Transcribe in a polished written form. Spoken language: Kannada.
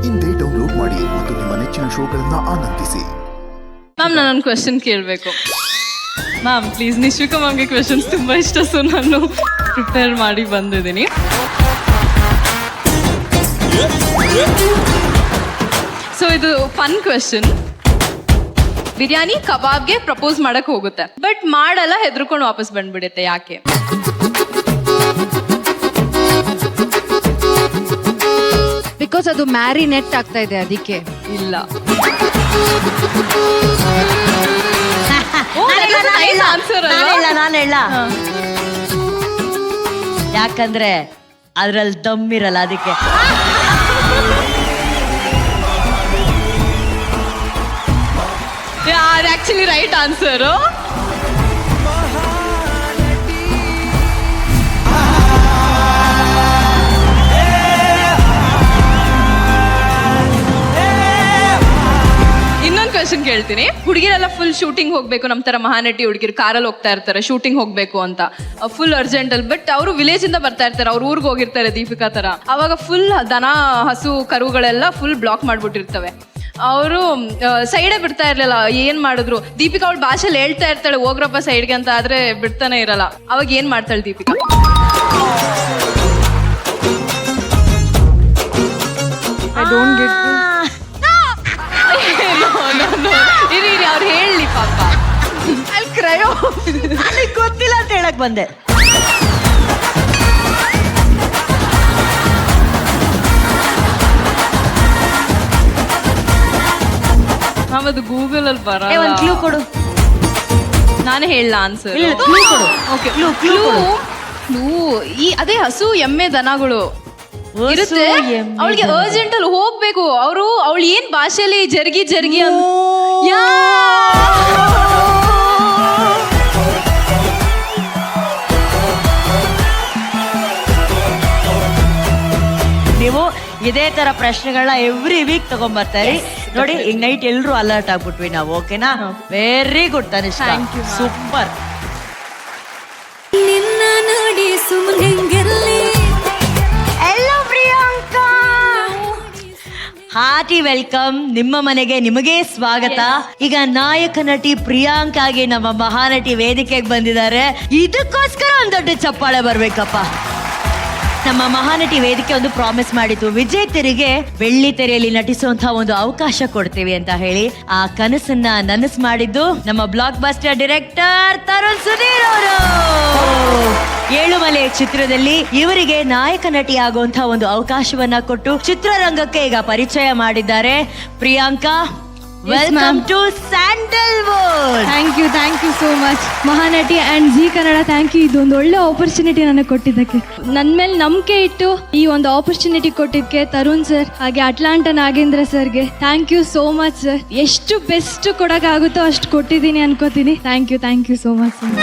ಇಂದೇ ಡೌನ್ಲೋಡ್ ಮಾಡಿ ಮತ್ತು ನಿಮ್ಮ ನೆಚ್ಚಿನ ಶೋಗಳನ್ನ ಆನಂದಿಸಿ. ಮ್ಯಾಮ್ ನಾನೊಂದು ಕ್ವೆಶನ್ ಕೇಳಬೇಕು ಮ್ಯಾಮ್ ಪ್ಲೀಸ್. ನಿಶ್ವಿಕಾ ಮ್ಯಾಮ್ಗೆ ಕ್ವೆಶನ್ಸ್ ತುಂಬ ಇಷ್ಟ, ಸೊ ನಾನು ಪ್ರಿಪೇರ್ ಮಾಡಿ ಬಂದಿದ್ದೀನಿ. ಸೊ ಇದು ಫನ್ ಕ್ವೆಶನ್. ಬಿರಿಯಾನಿ ಕಬಾಬ್ಗೆ ಪ್ರಪೋಸ್ ಮಾಡಕ್ ಹೋಗುತ್ತೆ, ಬಟ್ ಮಾಡಲ್ಲ, ಹೆದರ್ಕೊಂಡು ವಾಪಸ್ ಬಂದ್ಬಿಡುತ್ತೆ. ಯಾಕೆ? ಬಿಕಾಸ್ ಅದು ಮ್ಯಾರಿನೇಟ್ ಆಗ್ತಾ ಇದೆ, ಅದಕ್ಕೆ. ಇಲ್ಲ. ನಾನು ಹೇಳ ಯಾಕಂದ್ರೆ ಅದ್ರಲ್ಲಿ ದಮ್ಮಿರಲ್ಲ, ಅದಕ್ಕೆ. Actually right answer. ಕ್ವೆಶನ್ ಕೇಳ್ತೀನಿ. ಹುಡುಗಿರೆಲ್ಲ ಫುಲ್ ಶೂಟಿಂಗ್ ಹೋಗ್ಬೇಕು, ನಮ್ಮ ತರ ಮಹಾನಟಿ ಹುಡುಗಿರು ಕಾರಲ್ಲಿ ಹೋಗ್ತಾ ಇರ್ತಾರೆ ಶೂಟಿಂಗ್ ಹೋಗ್ಬೇಕು ಅಂತ, ಫುಲ್ ಅರ್ಜೆಂಟ್ ಅಲ್ಲಿ. ಬಟ್ ಅವರು ವಿಲೇಜ್ ಇಂದ ಬರ್ತಾ ಇರ್ತಾರೆ, ಅವ್ರ ಊರ್ಗ್ ಹೋಗಿರ್ತಾರೆ ದೀಪಿಕಾ ತರ. ಅವಾಗ ಫುಲ್ ದನ ಹಸು ಕರುಗಳೆಲ್ಲ ಫುಲ್ ಬ್ಲಾಕ್ ಮಾಡ್ಬಿಟ್ಟಿರ್ತವೆ. ಅವರು ಸೈಡೇ ಬಿಡ್ತಾ ಇರ್ಲಿಲ್ಲ. ಏನ್ ಮಾಡಿದ್ರು ದೀಪಿಕಾ ಅವಳ ಭಾಷೆಯಲ್ಲಿ ಹೇಳ್ತಾ ಇರ್ತಾಳೆ ಹೋಗ್ರಪ್ಪ ಸೈಡ್ಗೆ ಅಂತ, ಆದ್ರೆ ಬಿಡ್ತಾನೆ ಇರಲ್ಲ. ಅವಾಗ ಏನ್ ಮಾಡ್ತಾಳೆ ದೀಪಿಕಾ? ಇರಿ ಅವ್ರು ಹೇಳಿ ಪಾಪ. ಅಲ್ಲಿ ಕ್ರಯೋ ಗೊತ್ತಿಲ್ಲ ಅಂತ ಹೇಳಕ್ ಬಂದೆ. ಅದು ಗೂಗಲ್ ಅಲ್ಲಿ ಬರ. ಒಂದು ಕ್ಲೂ ಕೊಡು. ನಾನೇ ಹೇಳ ಆನ್ಸರ್. ಓಕೆ, ಅದೇ ಹಸು ಎಮ್ಮೆ ದನಗಳು ಇರುತ್ತೆ. ಅವಳಿಗೆ ಅರ್ಜೆಂಟ್ ಅಲ್ಲಿ ಹೋಗ್ಬೇಕು. ಅವಳು ಏನ್ ಭಾಷೆಯಲ್ಲಿ ಜರ್ಗಿ ಜರ್ಗಿ ಅಂತ. ನೀವು ಇದೇ ತರ ಪ್ರಶ್ನೆಗಳನ್ನ ಎವ್ರಿ ವೀಕ್ ತಗೊಂಡ್ಬರ್ತಾರೆ ನೋಡಿ. ಈಗ ನೈಟ್ ಎಲ್ರು ಅಲರ್ಟ್ ಆಗ್ಬಿಟ್ವಿ ನಾವು. ಓಕೆನಾ? Very good Tanishka, super. Hello Priyanka, hearty welcome. ನಿಮ್ಮ ಮನೆಗೆ ನಿಮಗೆ ಸ್ವಾಗತ. ಈಗ ನಾಯಕ ನಟಿ ಪ್ರಿಯಾಂಕಾಗೆ ನಮ್ಮ ಮಹಾನಟಿ ವೇದಿಕೆಗೆ ಬಂದಿದ್ದಾರೆ. ಇದಕ್ಕೋಸ್ಕರ ಒಂದು ದೊಡ್ಡ ಚಪ್ಪಾಳೆ ಬರ್ಬೇಕಪ್ಪ. ನಮ್ಮ ಮಹಾನಟಿ ವೇದಿಕೆ ಒಂದು ಪ್ರಾಮಿಸ್ ಮಾಡಿತ್ತು, ವಿಜಯ್ ತೆರೆಗೆ ಬೆಳ್ಳಿ ತೆರೆಯಲ್ಲಿ ನಟಿಸುವಂತಹ ಒಂದು ಅವಕಾಶ ಕೊಡ್ತೀವಿ ಅಂತ ಹೇಳಿ. ಆ ಕನಸನ್ನ ನನಸು ಮಾಡಿದ್ದು ನಮ್ಮ blockbuster director Tarun Sudhir ಅವರು. ಏಳುಮಲೆ ಚಿತ್ರದಲ್ಲಿ ಇವರಿಗೆ ನಾಯಕ ನಟಿ ಆಗುವಂತಹ ಒಂದು ಅವಕಾಶವನ್ನ ಕೊಟ್ಟು ಚಿತ್ರರಂಗಕ್ಕೆ ಈಗ ಪರಿಚಯ ಮಾಡಿದ್ದಾರೆ. Priyanka, welcome to Sandalwood. Thank you so much Mahanati and Zee Kannada. Thank you, ಇದೊಂದು ಒಳ್ಳೆ ಆಪರ್ಚುನಿಟಿ ನನಗೆ ಕೊಟ್ಟಿದ್ದಕ್ಕೆ, ನನ್ನ ಮೇಲೆ ನಂಬಿಕೆ ಇಟ್ಟು ಈ ಒಂದು ಆಪರ್ಚುನಿಟಿ ಕೊಟ್ಟಿದ್ದಕ್ಕೆ ತರುಣ್ ಸರ್ ಹಾಗೆ ಅಟ್ಲಾಂಟಾ ನಾಗೇಂದ್ರ ಸರ್ಗೆ thank you so much sir. ಎಷ್ಟು ಬೆಸ್ಟ್ ಕೊಡೋಕ್ಕಾಗುತ್ತೋ ಅಷ್ಟು ಕೊಟ್ಟಿದ್ದೀನಿ ಅನ್ಕೋತೀನಿ. Thank you so much sir.